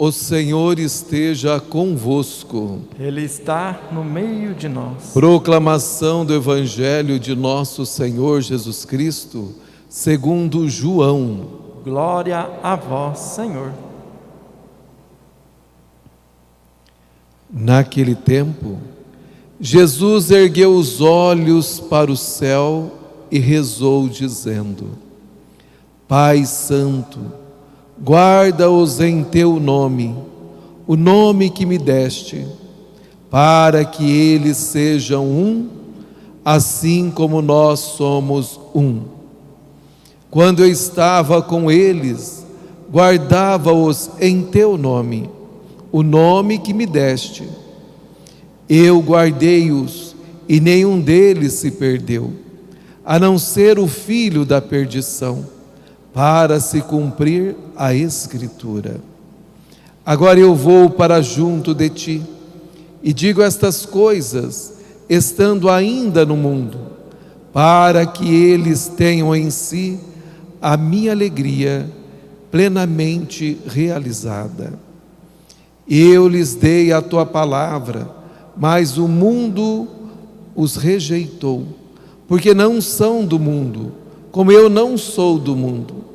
O Senhor esteja convosco. Ele está no meio de nós. Proclamação do Evangelho de nosso Senhor Jesus Cristo, segundo João. Glória a vós, Senhor. Naquele tempo, Jesus ergueu os olhos para o céu e rezou, dizendo: Pai Santo, guarda-os em teu nome, o nome que me deste, para que eles sejam um, assim como nós somos um. Quando eu estava com eles, guardava-os em teu nome, o nome que me deste. Eu guardei-os e nenhum deles se perdeu, a não ser o filho da perdição, para se cumprir a Escritura. Agora eu vou para junto de ti, e digo estas coisas, estando ainda no mundo, para que eles tenham em si a minha alegria plenamente realizada. Eu lhes dei a tua palavra, mas o mundo os rejeitou, porque não são do mundo, como eu não sou do mundo.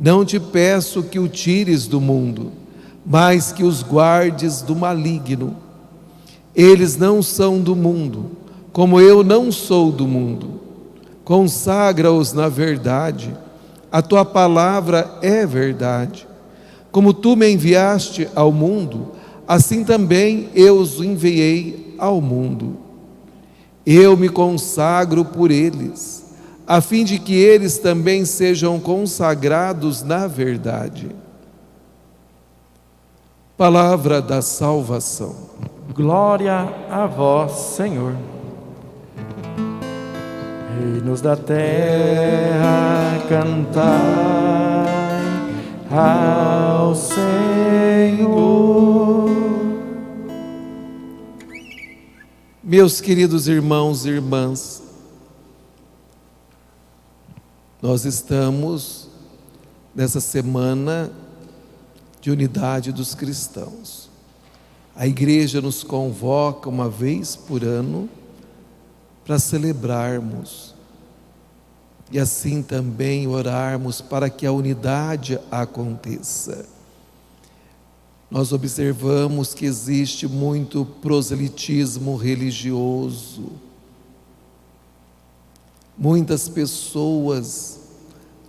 Não te peço que o tires do mundo, mas que os guardes do maligno. Eles não são do mundo, como eu não sou do mundo. Consagra-os na verdade, a tua palavra é verdade. Como tu me enviaste ao mundo, assim também eu os enviei ao mundo. Eu me consagro por eles, a fim de que eles também sejam consagrados na verdade. Palavra da salvação. Glória a vós, Senhor. Reinos da terra, cantai ao Senhor. Meus queridos irmãos e irmãs, nós estamos nessa semana de unidade dos cristãos. A igreja nos convoca uma vez por ano para celebrarmos e assim também orarmos para que a unidade aconteça. Nós observamos que existe muito proselitismo religioso. Muitas pessoas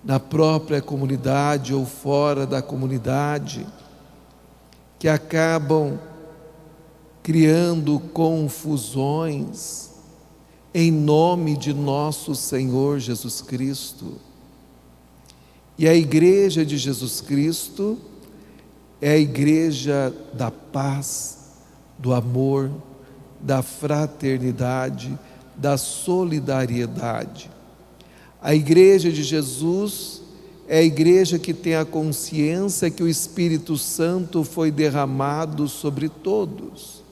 na própria comunidade ou fora da comunidade que acabam criando confusões em nome de nosso Senhor Jesus Cristo. E a igreja de Jesus Cristo é a igreja da paz, do amor, da fraternidade, da solidariedade. A igreja de Jesus é a igreja que tem a consciência que o Espírito Santo foi derramado sobre todos.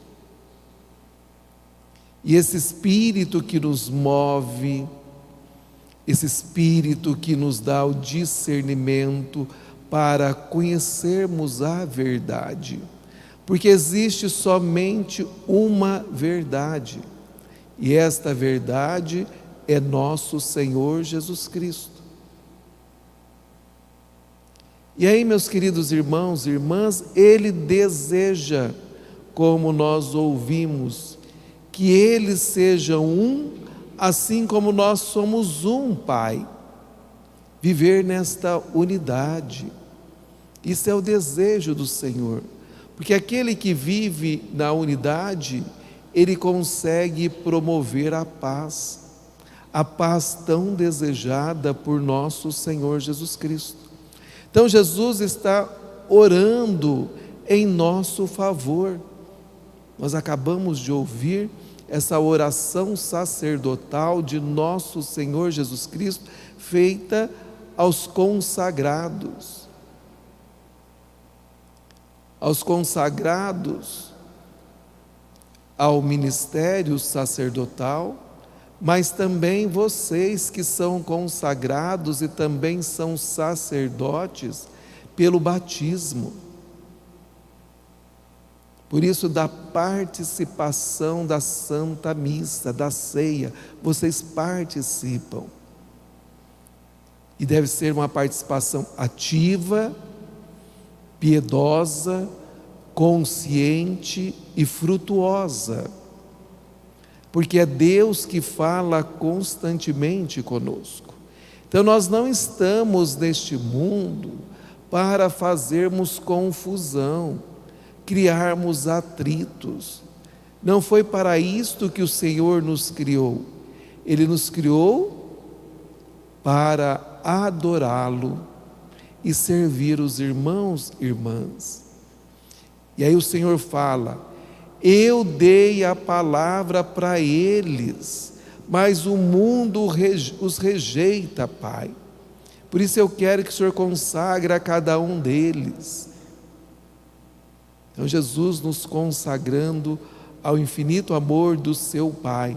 E esse Espírito que nos move, esse Espírito que nos dá o discernimento para conhecermos a verdade, porque existe somente uma verdade, e esta verdade é nosso Senhor Jesus Cristo. E aí, meus queridos irmãos e irmãs, Ele deseja, como nós ouvimos, que eles sejam um, assim como nós somos um, Pai. Viver nesta unidade. Isso é o desejo do Senhor. Porque aquele que vive na unidade, ele consegue promover a paz tão desejada por nosso Senhor Jesus Cristo. Então Jesus está orando em nosso favor. Nós acabamos de ouvir essa oração sacerdotal de nosso Senhor Jesus Cristo, feita aos consagrados. Aos consagrados ao ministério sacerdotal, mas também vocês que são consagrados e também são sacerdotes pelo batismo. Por isso, da participação da Santa Missa, da ceia, vocês participam. E deve ser uma participação ativa, piedosa, consciente e frutuosa. Porque é Deus que fala constantemente conosco. Então nós não estamos neste mundo para fazermos confusão, criarmos atritos. Não foi para isto que o Senhor nos criou. Ele nos criou para adorá-lo e servir os irmãos e irmãs. E aí o Senhor fala: eu dei a palavra para eles, mas o mundo os rejeita, Pai. Por isso eu quero que o Senhor consagre a cada um deles. Então Jesus nos consagrando ao infinito amor do seu Pai,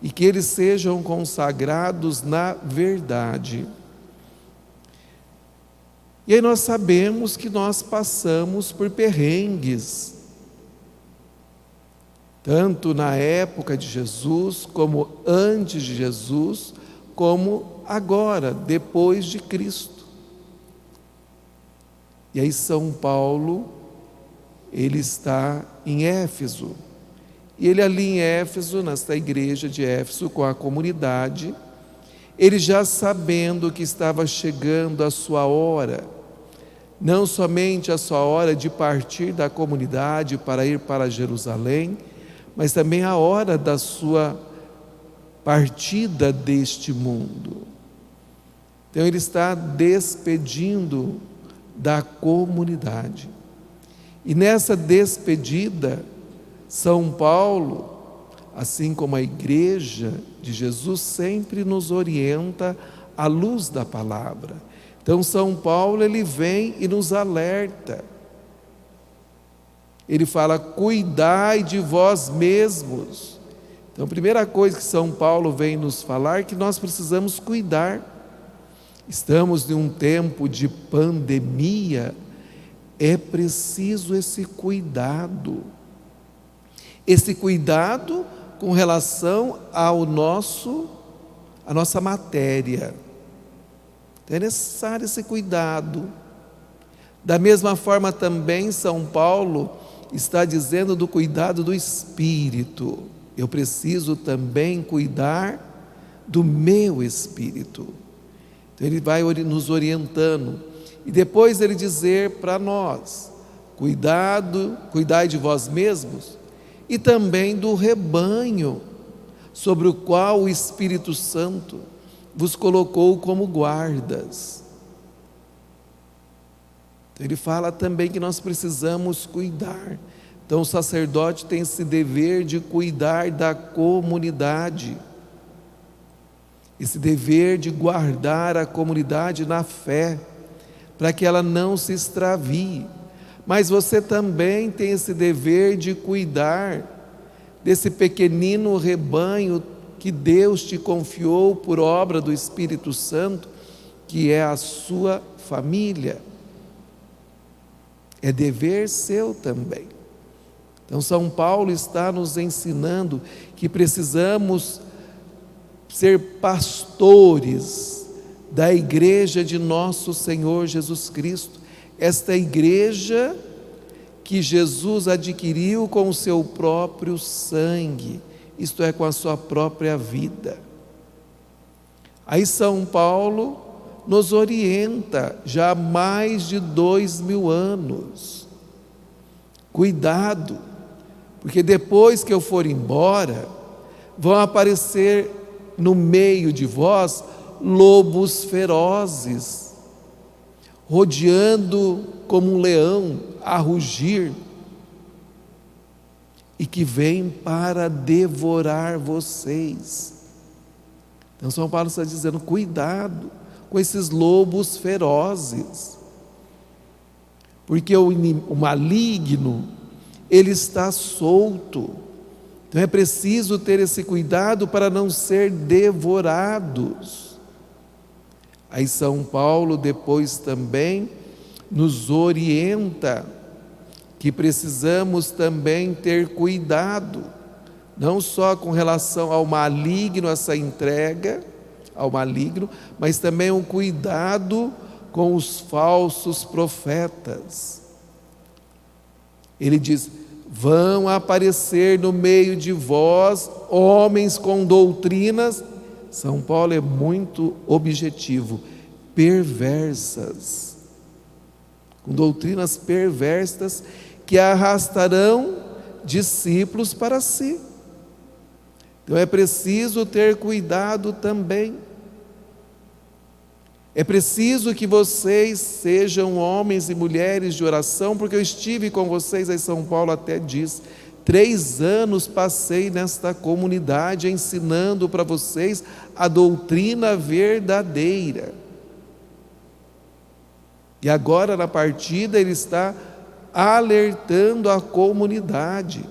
e que eles sejam consagrados na verdade. E aí nós sabemos que nós passamos por perrengues, tanto na época de Jesus, como antes de Jesus, como agora, depois de Cristo. E aí São Paulo, ele está em Éfeso, e ele ali em Éfeso, nesta igreja de Éfeso, com a comunidade, ele já sabendo que estava chegando a sua hora, não somente a sua hora de partir da comunidade para ir para Jerusalém, mas também a hora da sua partida deste mundo. Então ele está despedindo da comunidade. E nessa despedida, São Paulo, assim como a igreja de Jesus, sempre nos orienta à luz da palavra. Então São Paulo, ele vem e nos alerta. Ele fala: cuidai de vós mesmos. Então a primeira coisa que São Paulo vem nos falar é que nós precisamos cuidar. Estamos em um tempo de pandemia, é preciso esse cuidado. Esse cuidado com relação à nossa matéria. Então é necessário esse cuidado. Da mesma forma também São Paulo está dizendo do cuidado do espírito. Eu preciso também cuidar do meu espírito. Então ele vai nos orientando. E depois ele dizer para nós: cuidai de vós mesmos, e também do rebanho, sobre o qual o Espírito Santo vos colocou como guardas. Então ele fala também que nós precisamos cuidar. Então o sacerdote tem esse dever de cuidar da comunidade, esse dever de guardar a comunidade na fé, para que ela não se extravie. Mas você também tem esse dever de cuidar desse pequenino rebanho que Deus te confiou por obra do Espírito Santo, que é a sua família. É dever seu também. Então São Paulo está nos ensinando que precisamos ser pastores da igreja de nosso Senhor Jesus Cristo, esta igreja que Jesus adquiriu com o seu próprio sangue, isto é, com a sua própria vida. Aí São Paulo nos orienta já há mais de 2000 anos. Cuidado, porque depois que eu for embora, vão aparecer no meio de vós lobos ferozes, rodeando como um leão a rugir, e que vêm para devorar vocês. Então São Paulo está dizendo: cuidado com esses lobos ferozes, porque o maligno, ele está solto. Então é preciso ter esse cuidado para não ser devorados. Aí São Paulo depois também nos orienta que precisamos também ter cuidado, não só com relação ao maligno, essa entrega ao maligno, mas também um cuidado com os falsos profetas. Ele diz: vão aparecer no meio de vós homens com doutrinas, São Paulo é muito objetivo, perversas, com doutrinas perversas que arrastarão discípulos para si. Então é preciso ter cuidado também. É preciso que vocês sejam homens e mulheres de oração, porque eu estive com vocês, aí São Paulo até diz, 3 anos passei nesta comunidade ensinando para vocês a doutrina verdadeira. E agora na partida ele está alertando a comunidade,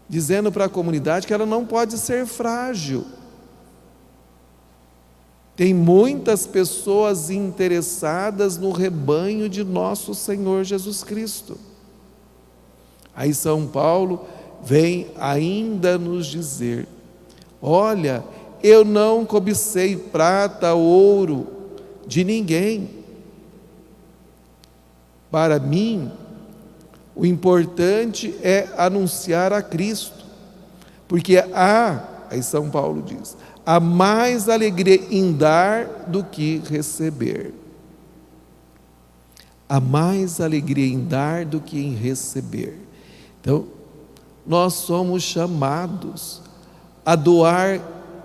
dizendo para a comunidade que ela não pode ser frágil. Tem muitas pessoas interessadas no rebanho de nosso Senhor Jesus Cristo. Aí São Paulo vem ainda nos dizer: olha, eu não cobicei prata, ouro de ninguém. Para mim, o importante é anunciar a Cristo, porque aí São Paulo diz, há mais alegria em dar do que receber. Há mais alegria em dar do que em receber. Então, nós somos chamados a doar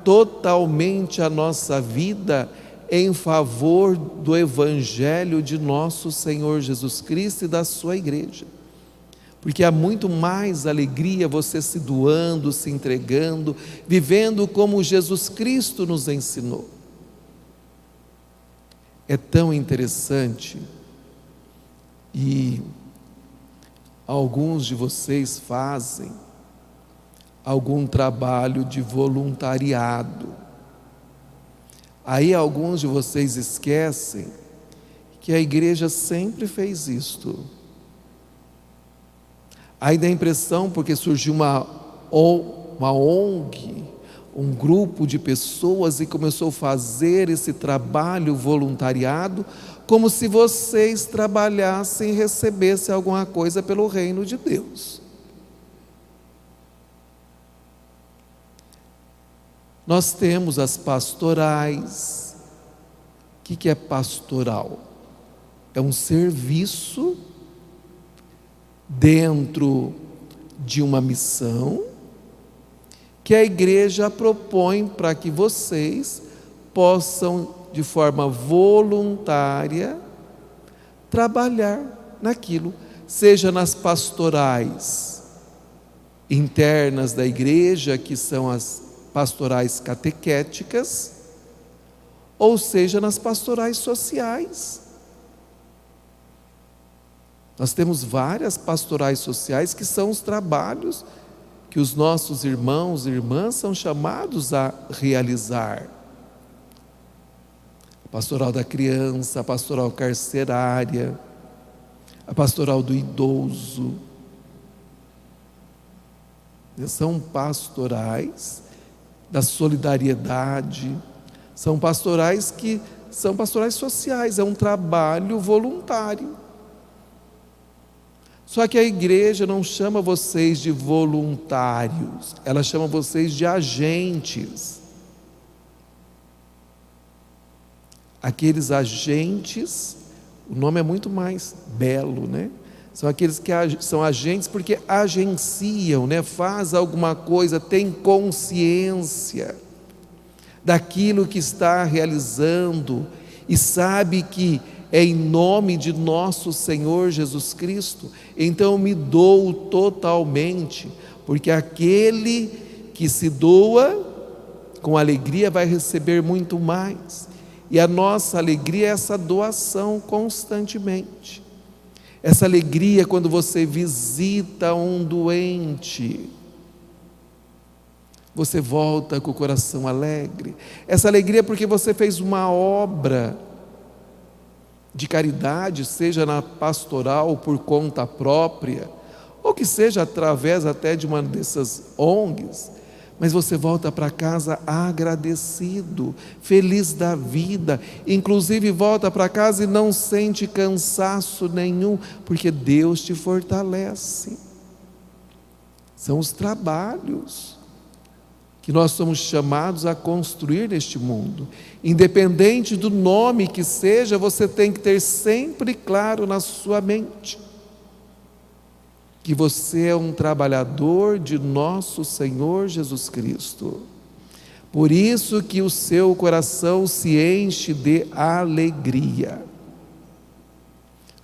totalmente a nossa vida em favor do Evangelho de nosso Senhor Jesus Cristo e da sua igreja. Porque há muito mais alegria você se doando, se entregando, vivendo como Jesus Cristo nos ensinou. É tão interessante, e alguns de vocês fazem algum trabalho de voluntariado. Aí alguns de vocês esquecem que a igreja sempre fez isto. Aí dá a impressão, porque surgiu uma ONG, um grupo de pessoas, e começou a fazer esse trabalho voluntariado, como se vocês trabalhassem e recebessem alguma coisa pelo reino de Deus. Nós temos as pastorais. O que é pastoral? É um serviço dentro de uma missão que a igreja propõe para que vocês possam, de forma voluntária, trabalhar naquilo, seja nas pastorais internas da igreja, que são as pastorais catequéticas, ou seja, nas pastorais sociais. Nós temos várias pastorais sociais que são os trabalhos que os nossos irmãos e irmãs são chamados a realizar. A pastoral da criança, a pastoral carcerária, a pastoral do idoso. São pastorais da solidariedade, são pastorais que são pastorais sociais, é um trabalho voluntário. Só que a igreja não chama vocês de voluntários, ela chama vocês de agentes. Aqueles agentes, o nome é muito mais belo, né? São aqueles que são agentes porque agenciam, né? Faz alguma coisa, tem consciência daquilo que está realizando e sabe que é em nome de nosso Senhor Jesus Cristo. Então eu me dou totalmente, porque aquele que se doa com alegria vai receber muito mais. E a nossa alegria é essa doação constantemente. Essa alegria quando você visita um doente, você volta com o coração alegre. Essa alegria porque você fez uma obra de caridade, seja na pastoral por conta própria, ou que seja através até de uma dessas ONGs, mas você volta para casa agradecido, feliz da vida, inclusive volta para casa e não sente cansaço nenhum, porque Deus te fortalece. São os trabalhos que nós somos chamados a construir neste mundo. Independente do nome que seja, você tem que ter sempre claro na sua mente que você é um trabalhador de nosso Senhor Jesus Cristo. Por isso que o seu coração se enche de alegria.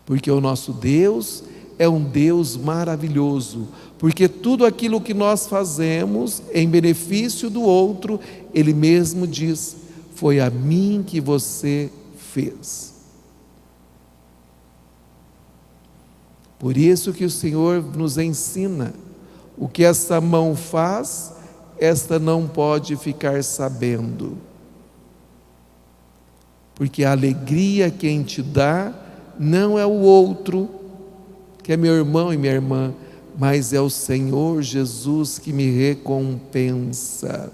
Porque o nosso Deus é um Deus maravilhoso. Porque tudo aquilo que nós fazemos em benefício do outro, Ele mesmo diz: foi a mim que você fez. Por isso que o Senhor nos ensina: o que essa mão faz, esta não pode ficar sabendo. Porque a alegria quem te dá não é o outro, que é meu irmão e minha irmã, mas é o Senhor Jesus que me recompensa.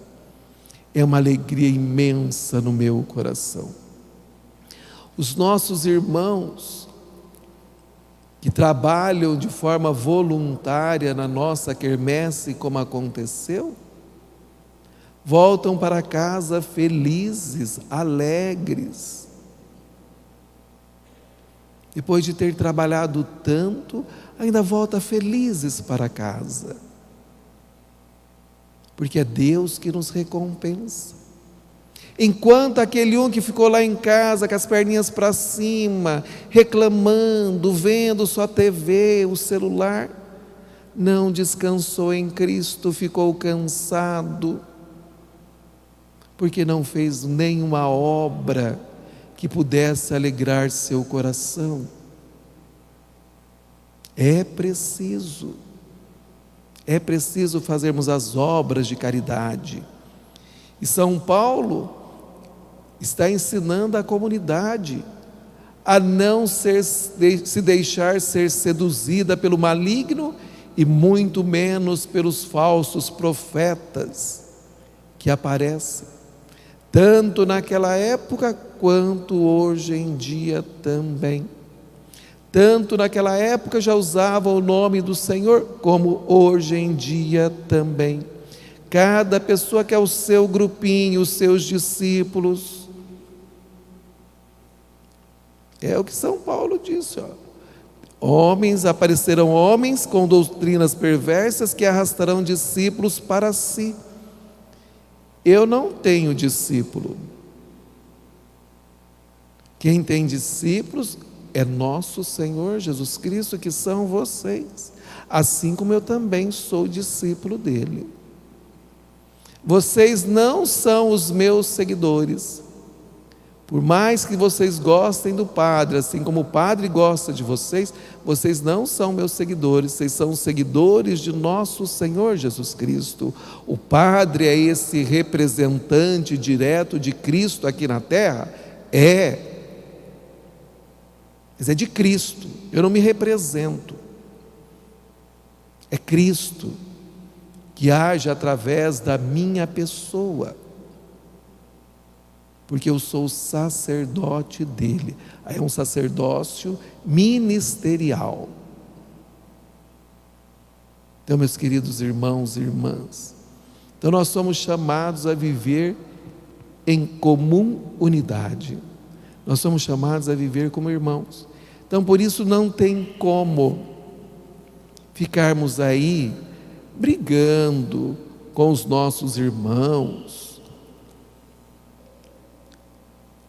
É uma alegria imensa no meu coração. Os nossos irmãos que trabalham de forma voluntária na nossa quermesse, como aconteceu, voltam para casa felizes, alegres. Depois de ter trabalhado tanto, ainda volta felizes para casa. Porque é Deus que nos recompensa. Enquanto aquele que ficou lá em casa com as perninhas para cima, reclamando, vendo sua TV, o celular, não descansou em Cristo, ficou cansado, porque não fez nenhuma obra que pudesse alegrar seu coração. É preciso fazermos as obras de caridade. E São Paulo está ensinando a comunidade a não se deixar ser seduzida pelo maligno e muito menos pelos falsos profetas que aparecem, tanto naquela época quanto hoje em dia também. Tanto naquela época já usavam o nome do Senhor, como hoje em dia também. Cada pessoa quer o seu grupinho, os seus discípulos. É o que São Paulo disse, aparecerão homens com doutrinas perversas que arrastarão discípulos para si. Eu não tenho discípulo. Quem tem discípulos é nosso Senhor Jesus Cristo, que são vocês, assim como eu também sou discípulo dele. Vocês não são os meus seguidores. Por mais que vocês gostem do Padre, assim como o Padre gosta de vocês, vocês não são meus seguidores, vocês são seguidores de nosso Senhor Jesus Cristo. O Padre é esse representante direto de Cristo aqui na terra? Mas é de Cristo, eu não me represento. É Cristo que age através da minha pessoa. Porque eu sou o sacerdote dele. É um sacerdócio ministerial. Então, meus queridos irmãos e irmãs, então nós somos chamados a viver em comum unidade. Nós somos chamados a viver como irmãos. Então, por isso não tem como ficarmos aí brigando com os nossos irmãos,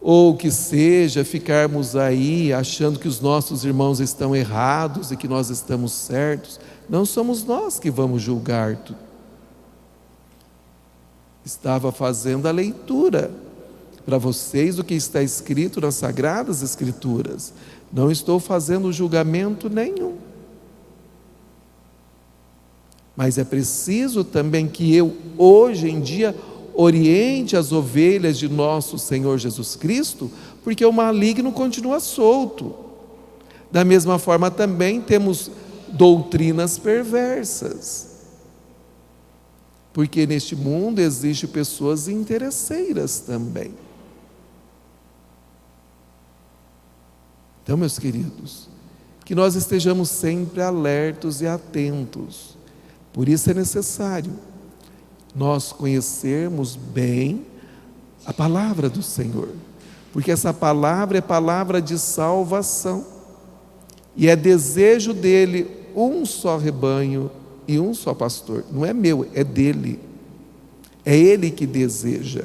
ou que seja, ficarmos aí achando que os nossos irmãos estão errados e que nós estamos certos. Não somos nós que vamos julgar. Estava fazendo a leitura para vocês do que está escrito nas Sagradas Escrituras. Não estou fazendo julgamento nenhum. Mas é preciso também que eu, hoje em dia, oriente as ovelhas de nosso Senhor Jesus Cristo, porque o maligno continua solto. Da mesma forma também temos doutrinas perversas, porque neste mundo existem pessoas interesseiras também. Então, meus queridos, que nós estejamos sempre alertos e atentos. Por isso é necessário nós conhecermos bem a palavra do Senhor, porque essa palavra é palavra de salvação, e é desejo dele um só rebanho e um só pastor. Não é meu, é dele. É ele que deseja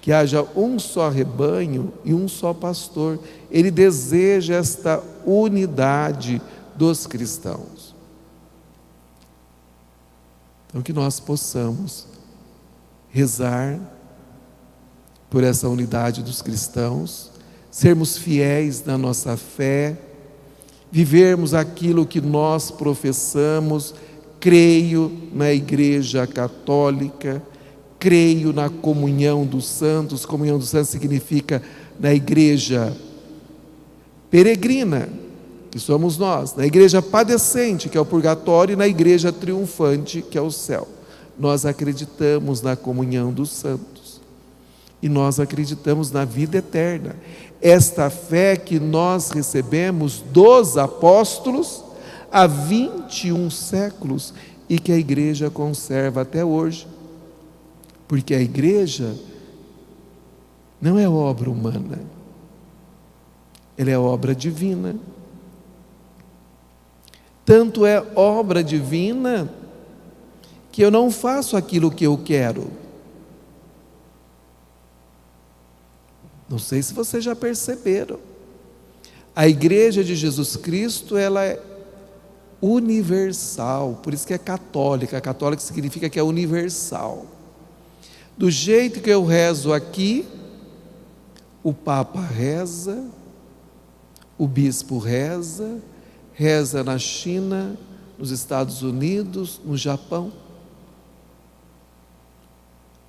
que haja um só rebanho e um só pastor. Ele deseja esta unidade dos cristãos. Então, que nós possamos rezar por essa unidade dos cristãos, sermos fiéis na nossa fé, vivermos aquilo que nós professamos. Creio na Igreja Católica, creio na comunhão dos santos. Comunhão dos santos significa na Igreja peregrina, que somos nós, na Igreja padecente, que é o purgatório, e na Igreja triunfante, que é o céu. Nós acreditamos na comunhão dos santos e nós acreditamos na vida eterna. Esta fé que nós recebemos dos apóstolos há 21 séculos e que a Igreja conserva até hoje, porque a Igreja não é obra humana, ela é obra divina. Tanto é obra divina que eu não faço aquilo que eu quero. Não sei se vocês já perceberam. A Igreja de Jesus Cristo, ela é universal, por isso que é católica. Católica significa que é universal. Do jeito que eu rezo aqui, o Papa reza, o bispo reza, reza na China, nos Estados Unidos, no Japão.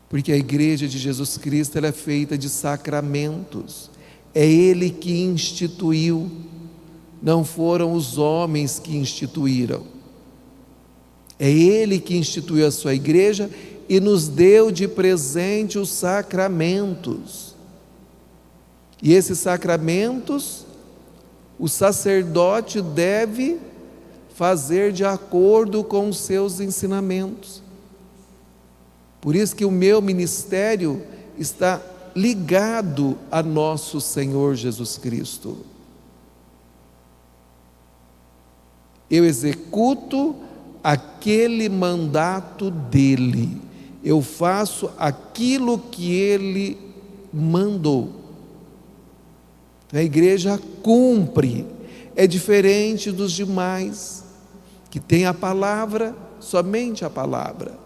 Porque a Igreja de Jesus Cristo, ela é feita de sacramentos. É Ele que instituiu, não foram os homens que instituíram. É Ele que instituiu a sua Igreja e nos deu de presente os sacramentos. E esses sacramentos, o sacerdote deve fazer de acordo com os seus ensinamentos. Por isso que o meu ministério está ligado a nosso Senhor Jesus Cristo. Eu executo aquele mandato dele. Eu faço aquilo que ele mandou. A Igreja cumpre. É diferente dos demais, que tem a palavra, somente a palavra.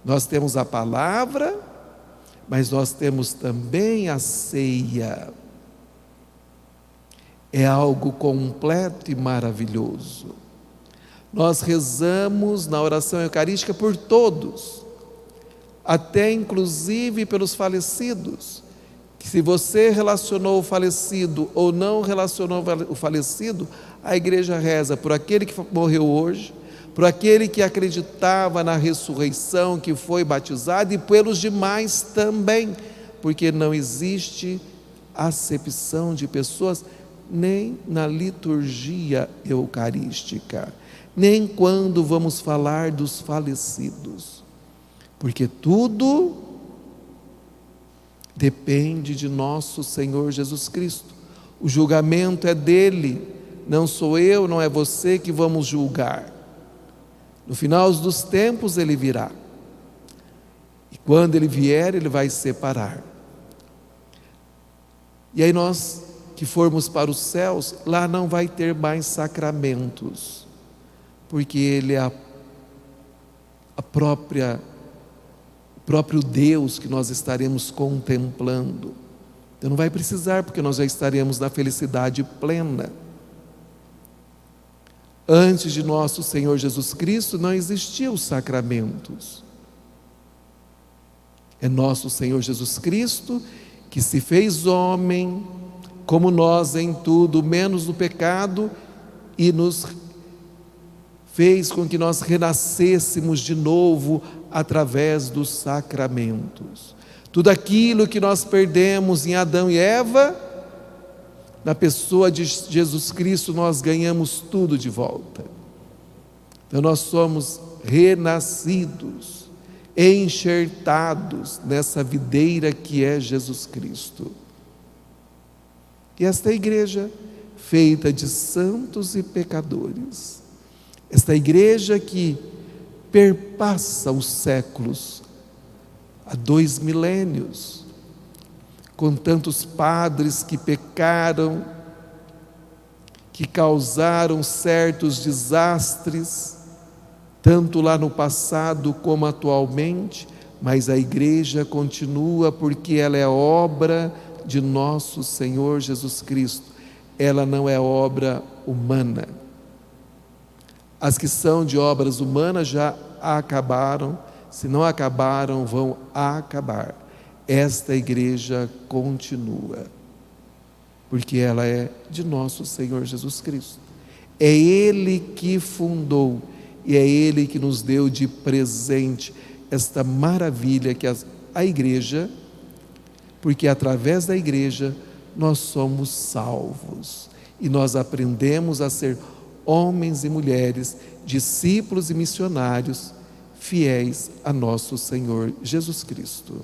Nós temos a palavra, mas nós temos também a ceia. É algo completo e maravilhoso. Nós rezamos na oração eucarística por todos, até inclusive pelos falecidos. Que se você relacionou o falecido ou não relacionou o falecido, a Igreja reza por aquele que morreu hoje, por aquele que acreditava na ressurreição, que foi batizado, e pelos demais também, porque não existe acepção de pessoas nem na liturgia eucarística, nem quando vamos falar dos falecidos, porque tudo depende de nosso Senhor Jesus Cristo. O julgamento é dele, não sou eu, não é você que vamos julgar. No final dos tempos ele virá, e quando ele vier, ele vai separar. E aí nós que formos para os céus, lá não vai ter mais sacramentos, porque ele é o próprio Deus que nós estaremos contemplando. Então não vai precisar, porque nós já estaremos na felicidade plena. Antes de nosso Senhor Jesus Cristo não existiam os sacramentos. É nosso Senhor Jesus Cristo que se fez homem, como nós em tudo, menos no pecado, e nos fez com que nós renascêssemos de novo através dos sacramentos. Tudo aquilo que nós perdemos em Adão e Eva, na pessoa de Jesus Cristo nós ganhamos tudo de volta. Então nós somos renascidos, enxertados nessa videira que é Jesus Cristo. E esta igreja, feita de santos e pecadores, esta igreja que perpassa os séculos, há 2 milênios, com tantos padres que pecaram, que causaram certos desastres, tanto lá no passado como atualmente, mas a igreja continua porque ela é obra de nosso Senhor Jesus Cristo. Ela não é obra humana. As que são de obras humanas já acabaram, se não acabaram, vão acabar. Esta igreja continua, porque ela é de nosso Senhor Jesus Cristo. É Ele que fundou e é Ele que nos deu de presente esta maravilha que é a igreja, porque através da igreja nós somos salvos e nós aprendemos a ser homens e mulheres, discípulos e missionários, fiéis a nosso Senhor Jesus Cristo.